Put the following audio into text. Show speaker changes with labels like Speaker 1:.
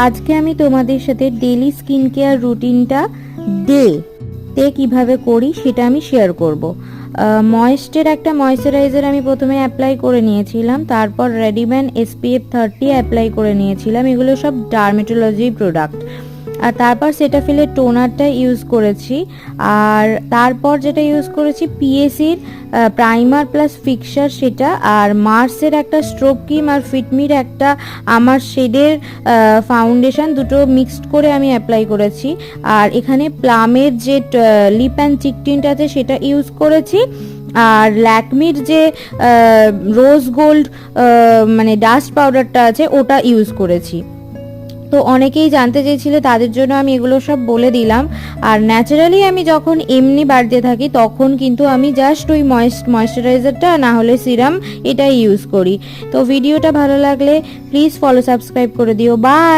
Speaker 1: আজকে আমি তোমাদের সাথে ডেইলি স্কিন কেয়ার রুটিনটা তে কিভাবে করি সেটা আমি শেয়ার করব। ময়েস্টের একটা ময়েশ্চারাইজার আমি প্রথমে অ্যাপ্লাই করে নিয়েছিলাম, তারপর রেডিম্যান SPF 30 অ্যাপ্লাই করে নিয়েছিলাম। এগুলো সব ডার্মেটোলজি প্রোডাক্ট। আর তারপর সেটাফিলের টোনারটা ইউজ করেছি। আর তারপর যেটা ইউজ করেছি পিএসির প্রাইমার প্লাস ফিক্সার সেটা, আর মার্সের একটা স্ট্রোক ক্রিম, আর ফিটমির একটা আমার শেডের ফাউন্ডেশন, দুটো মিক্সড করে আমি অ্যাপ্লাই করেছি। আর এখানে প্লামের যে লিপ অ্যান্ড চিক টিন্ট আছে সেটা ইউজ করেছি। আর ল্যাকমির যে রোজ গোল্ড মানে ডাস্ট পাউডারটা আছে ওটা ইউজ করেছি। তো অনেকেই জানতে চেয়েছিল, তাদের জন্য আমি এগুলো সব বলে দিলাম। আর ন্যাচারালি আমি যখন এমনি বাড়িতে থাকি তখন কিন্তু আমি জাস্ট ওই ময়েশ্চারাইজারটা না হলে সিরাম এটাই ইউজ করি। তো ভিডিওটা ভালো লাগলে প্লিজ ফলো সাবস্ক্রাইব করে দিও। বাই।